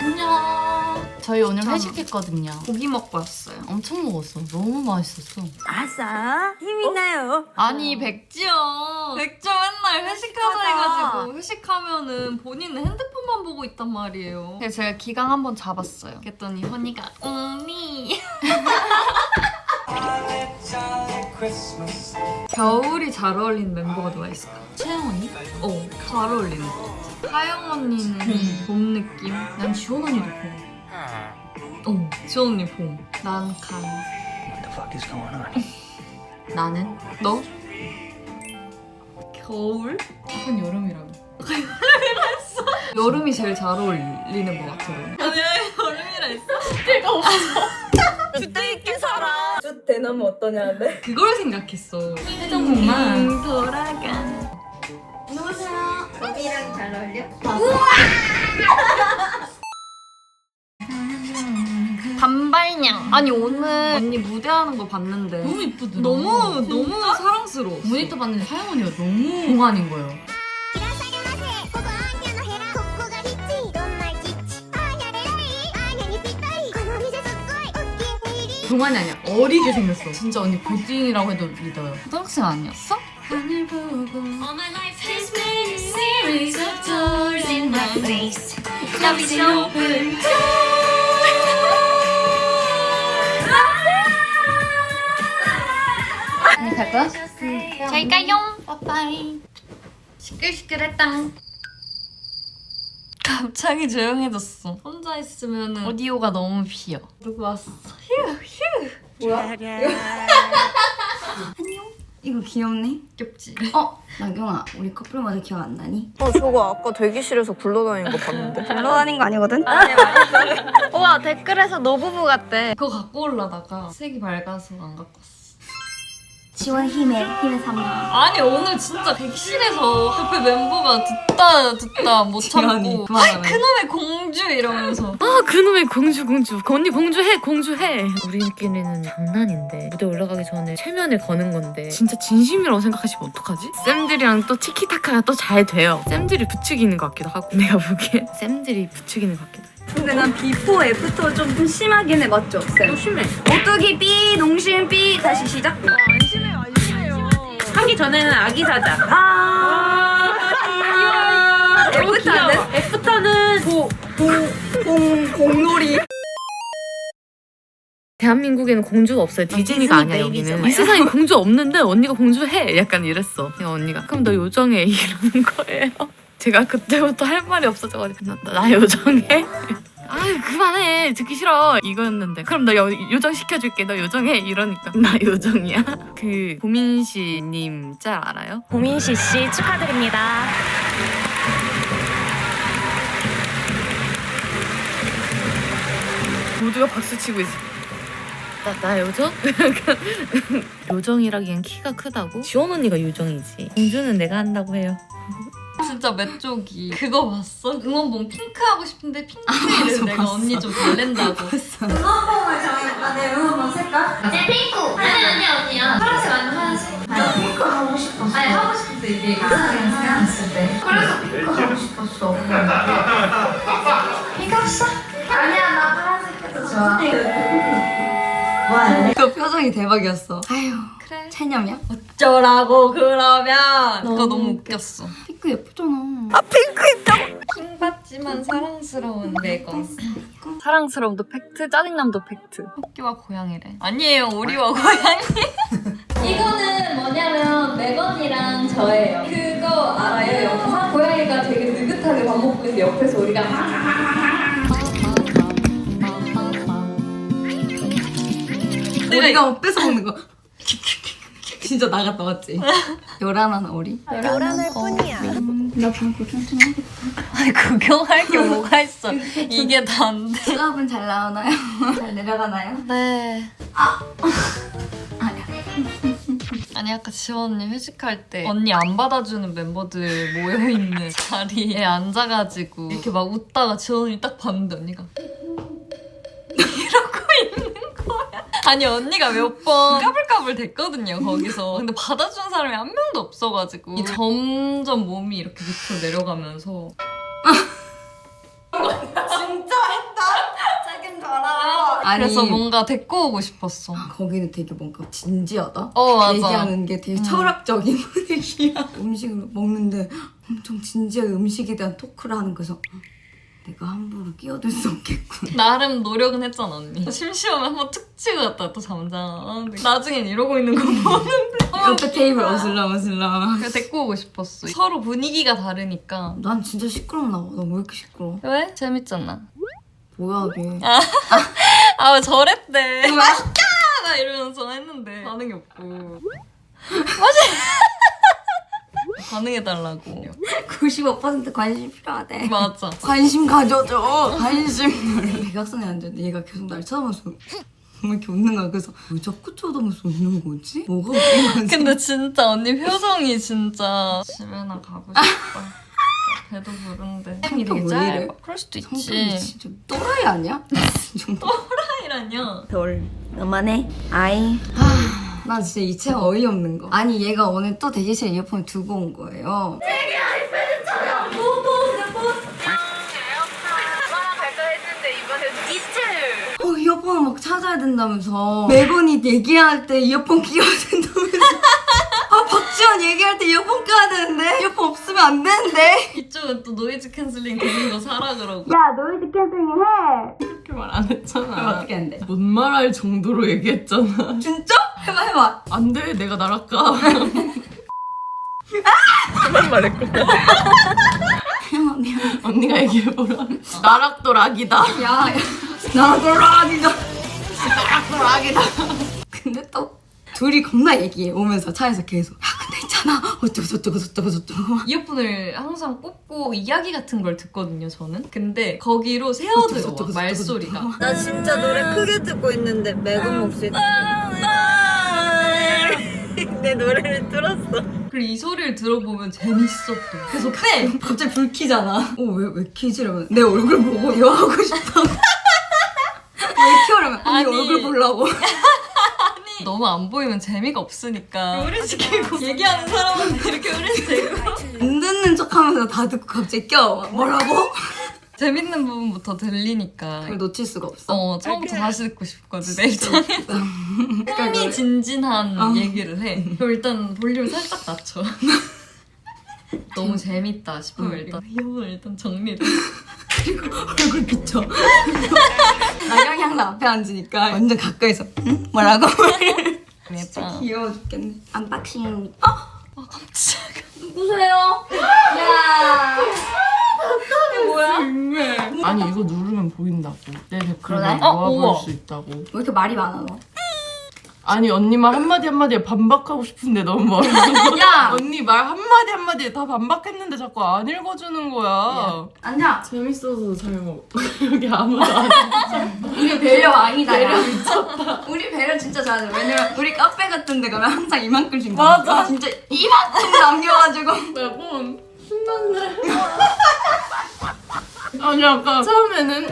안녕. 저희 오늘 회식했거든요. 고기 먹고 왔어요. 엄청 먹었어. 너무 맛있었어. 아싸 힘이 나요. 아니 백지영 맨날 회식하자 해가지고 회식하면은 본인은 핸드폰만 보고 있단 말이에요. 그래서 제가 기강 한번 잡았어요. 그랬더니 현이가 언니 겨울이 잘 어울리는 멤버가 누가 있을까? 채영 언니? 잘 어울리는 것 같아. 하영 언니는 봄 느낌. 난 지원 언니도 봄. 지원 언니 봄. 난 가을. What the fuck is going on? 나는 너? 겨울? 약간 여름이라고. 여름이 제일 잘 어울리는 것 같아. 아니 여름이라 했어? 주대 있게 살아. 주 대나무 어떠냐는데? 그걸 생각했어. 해적목만. 돌아간. 누구세요? 거기랑 잘 어울려? 단발냥. 아니 오늘 언니 무대하는 거 봤는데 너무 이쁘더라. 너무 사랑스러워. 모니터 봤는데 하영 언니가 너무 동안인 거예요. 동안이 아니야. 어리게 생겼어. 진짜 언니 고딩이라고 해도 믿어요. 초등학생 아니었어? 하늘 보고 All my life has been a series of doors in my face. Love is an open 언니 갈 거야? 잘 가요. 빠빠이. 시끌시끌했당. 갑자기 조용해졌어. 혼자 있으면 오디오가 너무 비어. 누구 왔어? 휴. 이거 귀엽네. 귀엽지? 나경아 우리 커플마다 기억 안 나니? 저거 아까 대기실에서 굴러다니는 거 봤는데. 굴러다닌 거 아니거든? 우와 댓글에서 노부부 같대. 그거 갖고 올라다가 색이 밝아서 안 갖고 왔어. 지원 힘의 삼아. 아니 오늘 진짜 객실에서 옆에 멤버가 듣다 못 참고 그놈의 공주 이러면서 아 그놈의 공주 그 언니 공주해 우리끼리는 장난인데 무대 올라가기 전에 체면을 거는 건데 진짜 진심이라고 생각하시면 어떡하지? 쌤들이랑 또 티키타카가 또 잘 돼요. 쌤들이 부추기는 것 같기도 하고 내가 보기엔 쌤들이 부추기는 것 같기도 해. 근데 난 비포 애프터 좀 심하긴 해. 맞죠? 쌤? 심해. 오뚜기 삐 농심 삐 다시 시작. 하기 전에는 아기 사자. 애프터는? 애프터는 공놀이. 대한민국에는 공주가 없어요. 디즈니가 아니야 여기는. 이 세상에 공주 없는데 언니가 공주해. 약간 이랬어. 그냥 언니가 그럼 너 요정해 이러는 거예요. 제가 그때부터 할 말이 없어져가지고 나 요정해? 아유 그만해 듣기 싫어 이거였는데 그럼 너 요정 시켜줄게 너 요정해 이러니까 나 요정이야? 그 고민씨님 짤 알아요? 고민씨 씨 축하드립니다. 모두가 박수치고 있어. 나 요정? 요정이라기엔 키가 크다고? 지원 언니가 요정이지. 공주는 내가 한다고 해요. 진짜 메쪽이 그거 봤어? 응원봉 핑크 하고 싶은데 핑크를 내가 언니 좀 달랜다고 응원봉을 정했다. 내 응원봉 색깔? 제 핑크. 아니 언니야. 파란색 아니면 하얀색? 나 핑크 하고 싶었어. 아니 하고 싶었어 이게. 생각했을 때. 그래서 핑크 하고 싶었어. 핑크 합시다. 아니야 나 파란색 해도 좋아. 뭐 할래? 그 표정이 대박이었어. 아유 그래 체념이야? 어쩌라고 그러면 그거 너무 웃겼어. 핑크 예쁘잖아. 킹 받지만 사랑스러운 매건. 사랑스러움도 팩트, 짜증남도 팩트. 토끼와 고양이래. 아니에요, 오리와 고양이. 이거는 뭐냐면 매건이랑 저예요. 그거 알아요? 영상? 고양이가 되게 느긋하게 밥 먹고 있는데 옆에서 우리가 우리가 뭐 뺏어 먹는 거. 진짜 나갔다 왔지? 요란한 오리? 요란할 뿐이야. 나 방금 좀 하겠다. 아니, 구경할 게 뭐가 있어. 이게 다 안 돼. 수업은 잘 나오나요? 잘 내려가나요? 네. 아니야. 아니, 아까 지원 언니 회식할 때 언니 안 받아주는 멤버들 모여있는 자리에 앉아가지고 이렇게 막 웃다가 지원 언니 딱 봤는데 언니가 이러고 있는 거야. 아니 언니가 몇 번 까불까불 됐거든요 거기서. 근데 받아준 사람이 한 명도 없어가지고 이 점점 몸이 이렇게 밑으로 내려가면서 진짜 아니 그래서 뭔가 데리고 오고 싶었어. 거기는 되게 뭔가 진지하다. 맞아. 얘기하는 게 되게 철학적인 분위기야. 음식을 먹는데 엄청 진지하게 음식에 대한 토크를 하는 거서 내가 함부로 끼어들 수 없겠군. 나름 노력은 했잖아 언니. 심심하면 한번 툭 치고 갔다 또 잠자. 나중엔 이러고 있는 거 보는데 옆에 테이블 어슬렁어슬렁. 그래서 데리고 오고 싶었어. 서로 분위기가 다르니까. 난 진짜 시끄럽나 봐. 나 왜 이렇게 시끄러워? 왜? 재밌잖아. 뭐야 이게. 아 왜 저랬대. 맛있다! 나 이러면서 했는데 반응이 없고. 반응해달라고. 95% 관심 필요하대. 맞아. 관심 가져줘. 관심. 대각선에 앉았는데 얘가 계속 날 쳐다보면서 왜 이렇게 웃는 거야. 그래서 왜 자꾸 쳐다보면서 웃는 거지? 뭐가 웃긴 거지? 근데 진짜 언니 표정이 진짜 집에나 가고 싶다. 배도 부른데. 생이 되게 왜 짧아. 이래? 그럴 수도 성격이 있지. 진짜 또라이 아니야? 이라뇨. 돌 너만해 아이. 나 진짜 이 체험 어이없는 거. 아니 얘가 오늘 또 대기실에 이어폰을 두고 온 거예요. 이어폰을 막 찾아야 된다면서 매번이 얘기할 때 이어폰 끼워야 된다면서 아 박지원 얘기할 때 이어폰 껴야 되는데 이어폰 없으면 안 되는데 이쪽은 또 노이즈 캔슬링 되는 거 사라 그러고. 야 노이즈 캔슬링 해. 그렇게 말 안 했잖아. 그럼 어떻게 하는데? 못 말할 정도로 얘기했잖아. 진짜? 해봐. 안 돼, 내가 나랄까. 그만 말했구나. 미안. 언니가 얘기해보라. 나락도 락이다. 야 나도 락이다. 나도 락이다. 근데 또 둘이 겁나 얘기해 오면서 차에서 계속 야 근데 있잖아 어쩌고 저쩌고 이어폰을 항상 꽂고 이야기 같은 걸 듣거든요 저는. 근데 거기로 새어들어 말소리가. 나 진짜 노래 크게 듣고 있는데 매금 목소리. 내 노래를 들었어. 그리고 이 소리를 들어보면 재밌어 또. 그래서 빼! 갑자기 불 켜잖아. 왜 켜지? 이러면 내 얼굴 보고 이거 하고 싶다고. 왜 켜려면 언니 아니. 얼굴 보려고. 너무 안 보이면 재미가 없으니까 의뢰시키고 얘기하는 사람은 이렇게 의뢰시키고 안 듣는 척하면서 다 듣고 갑자기 껴. 뭐라고? 재밌는 부분부터 들리니까 그걸 놓칠 수가 없어. 처음부터 다시 듣고 싶거든 내 입장에서. 흥미진진한 얘기를 해. 그럼 일단 볼륨을 살짝 낮춰. 너무 재밌다 싶으면 일단 이어폰을 일단 정리를. 그리고 얼굴 비춰. 나경이 항상 앞에 앉으니까 완전 가까이서 응? 뭐라고? 진짜 귀여워 죽겠네. 언박싱. 깜짝이야. 누구세요? 야. 아니, 이거 누르면 보인다고. 내 댓글을 그러네? 모아볼 우와. 수 있다고. 왜 이렇게 말이 많아 너? 아니, 언니 말 한마디 한마디에 반박하고 싶은데 너무 멀어. 야! 언니 말 한마디 한마디에 다 반박했는데 자꾸 안 읽어주는 거야. 앉아. 재밌어서 잘 먹어. 여기 아무도 안 해. 우리 배려 왕이다. 야. 미쳤다. 우리 배려 진짜 잘해. 왜냐면 우리 카페 같은 데 가면 항상 이만큼씩 맞아. 진짜 이만큼 남겨가지고. 매번 신났네. 아니, 아까 처음에는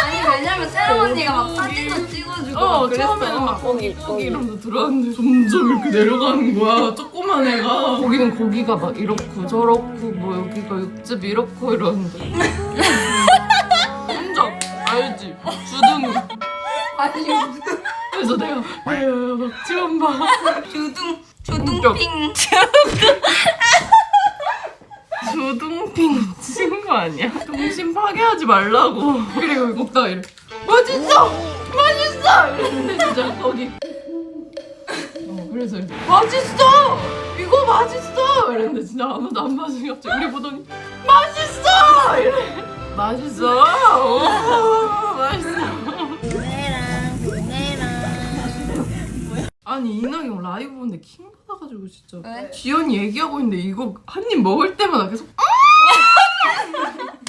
아니 왜냐면 세라 언니가 막 사진도 찍어주고 처음에는 막 고기 이러면서 들어왔는데 점점 이렇게 내려가는 거야. 조그만 애가. 거기는 고기가 막 이렇고 저렇고 뭐 여기가 육즙 이렇고 이러는데. 혼자 알지? 주둥이. 아니 그래서 내가 막 지원 봐. 주둥핑. 주둥핑 치는 거 아니야? 동심 파괴하지 말라고. 그리고 먹다가 이래. 맛있어! 맛있어! 이랬는데 진짜 거기. 그래서 이제 맛있어! 이거 맛있어! 이랬는데 진짜 아무도 안 마시니 갑자기 우리 보더니 맛있어! 이래. 맛있어! 오, 맛있어. 아니 이낙연 라이브 보는데 킹 받아가지고 진짜. 왜? 지연이 얘기하고 있는데 이거 한 입 먹을 때마다 계속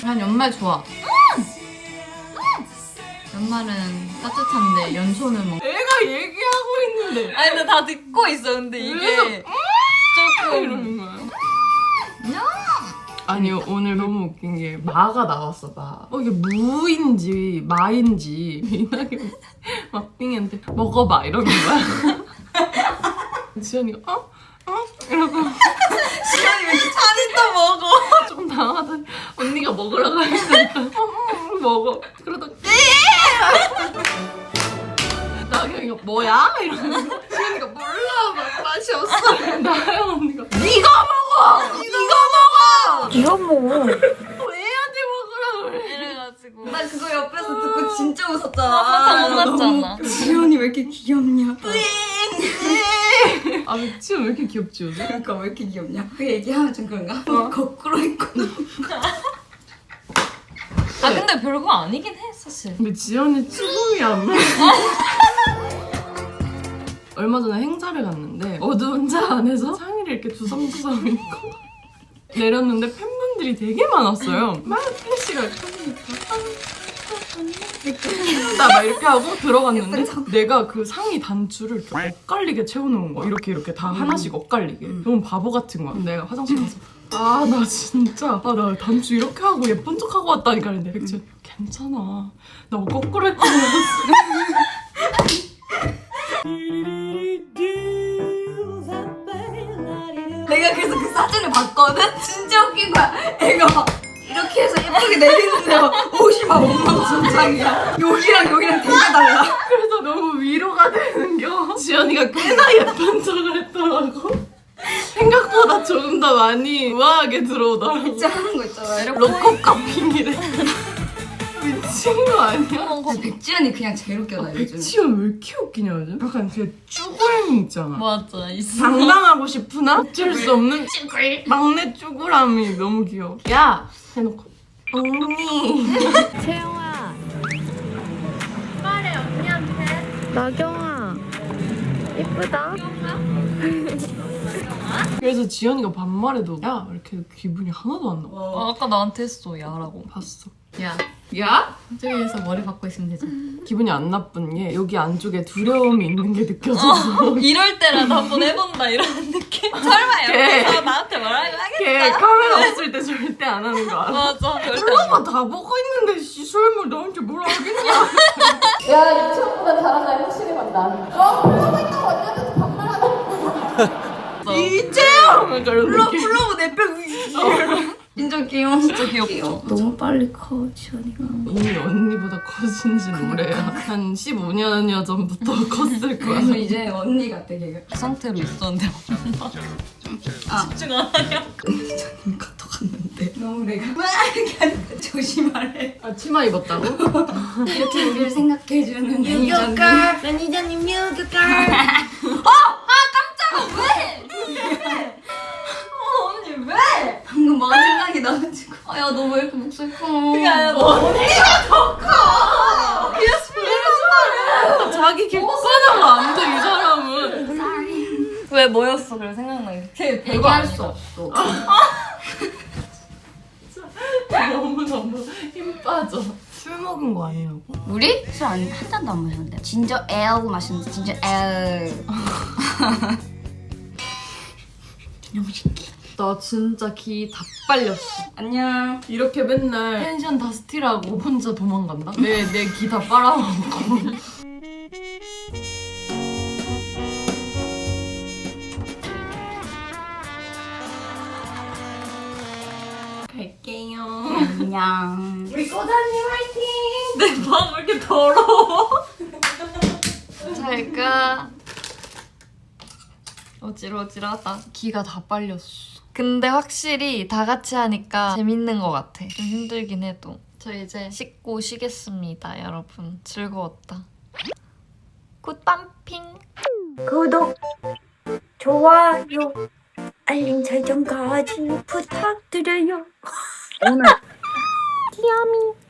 난 연말 좋아. 연말은 따뜻한데 연초는 뭐. 애가 얘기하고 있는데 아니 근데 다 듣고 있어. 근데 이게 조금 이러는 거야. 아니 오늘 너무 웃긴 게 마가 나왔어. 마. 이게 무인지 마인지 이낙연 막 빙했는데 먹어봐 이러는 거야. 지연이가 이러고 시간이 왜 이렇게 또 먹어. 좀 당하더니 언니가 먹으라고 하니까 먹어. 그러다 나 그냥 이거 뭐야? 이러면서 지연이가 몰라 막 맛이 없어. 나야 언니가 네가 먹어! 네가 먹어! 왜 얘한테 먹으라고 그래? 이래가지고 나 그거 옆에서 듣고 진짜 웃었잖아. 아, 혼났잖아. 지연이 왜 이렇게 귀엽냐? 아 지연 왜 이렇게 귀엽지 요즘? 그러니까 왜 이렇게 귀엽냐? 그 얘기하면 좀 그런가? 거꾸로 있구나. 아 근데 별거 아니긴 해 사실. 근데 지연이 추궁이 안 나. 얼마 전에 행사를 갔는데 어두운 차 안에서 상의를 이렇게 주섬주섬 입고 내렸는데 팬분들이 되게 많았어요. 막 팬씨가 막 이렇게 하고 들어갔는데 내가 그 상의 단추를 이렇게 엇갈리게 채워놓은 거야. 이렇게 다 하나씩 엇갈리게. 너무 바보 같은 거야. 내가 화장실 가서 아 나 진짜 나 단추 이렇게 하고 예쁜 척하고 왔다니까. 근데 백지연 괜찮아. 나 뭐 거꾸로 했거든. 내가 그래서 그 사진을 봤거든? 진짜 웃긴 거야. 애가 막 이렇게 해서 예쁘게 내리는데 옷이 막 엉망진창이야. 여기랑 되게 달라. 그래서 너무 위로가 되는겨. 지연이가 꽤나 예쁜 척을 했더라고. 생각보다 조금 더 많이 우아하게 들어오더라고. 진짜 하는 거 있잖아. 로코 카핑이래. 미친 거 아니야? 근데 백지연이 그냥 제일 웃겨 나 요즘. 백지연 왜 이렇게 웃기냐 요즘? 약간 그 쭈구엠이 있잖아. 맞아 있어. 당당하고 싶으나 어쩔 수 없는 쭈굴. 막내 쭈구람이 너무 귀여워. 야! 해놓고 언니. 채영아. 말해 언니한테. 나경아. 이쁘다. 그래서 지연이가 반말해도 야! 이렇게 기분이 하나도 안 나. 아, 아까 나한테 했어 야라고. 봤어. 야, 야? 저기에서 머리 받고 있으면 되잖아. 기분이 안 나쁜 게 여기 안쪽에 두려움이 있는 게 느껴져서 이럴 때라도 한번 해본다 이런 느낌. 설마 걔. 여기서 나한테 뭐라고 걔 하겠어? 카메라 없을 때 절대 안 하는 거 알아? 맞아. 플로버 다 보고 있는데 설마 너한테 뭐라 하겠냐? 야 유치원보다 잘한다 확실히 간다. 플러버 있다고 언니한테 반말하다. 이재영! 그런 느낌. 플로브 내빼 진짜 귀여워. 진짜 귀엽죠. 너무 빨리 커 지연이가. 이미 언니보다 커진 지 오래야. 한 15년여 전부터 컸을 거야. 그래서 이제 언니 같아 걔가. 그 상태로 있었는데 집중 안 하냐? 기자님 카톡 갔는데 너무 내가 막 이렇게 하니까 조심하래. 아, 치마 입었다고? 이렇게 우리를 생각해주는 매니저님. 매니저님 유교걸. 언니 왜? 방금 뭐가 생각이 나가지고. 야 너 왜 이렇게 목소리 커? 그게 아니라 너 언니가 더 커. 자기 객관화가 안 돼, 이 사람은. 왜 뭐였어? 그래 생각나게. 걔 별거 얘기할 아니야. 수 없어. 너무너무 힘 빠져. 술 먹은 거 아니라고? 우리? 술 한 잔도 안 마셨는데. 진저 에어 마셨는데 진저 에어. 너무 신기. 나 진짜 기 다 빨렸어. 안녕. 이렇게 맨날 펜션 다 스틸하고 혼자 도망간다? 내 기 다 빨아먹고. 갈게요. 안녕. 우리 꼬다님 화이팅! 내 방 왜 이렇게 더러워? 잘까? 어지러지하다. 기가 다 빨렸어. 근데 확실히 다 같이 하니까 재밌는 것 같아. 좀 힘들긴 해도. 저 이제 씻고 쉬겠습니다, 여러분. 즐거웠다. 굿밤핑. 구독, 좋아요, 알림 설정까지 부탁드려요. 오늘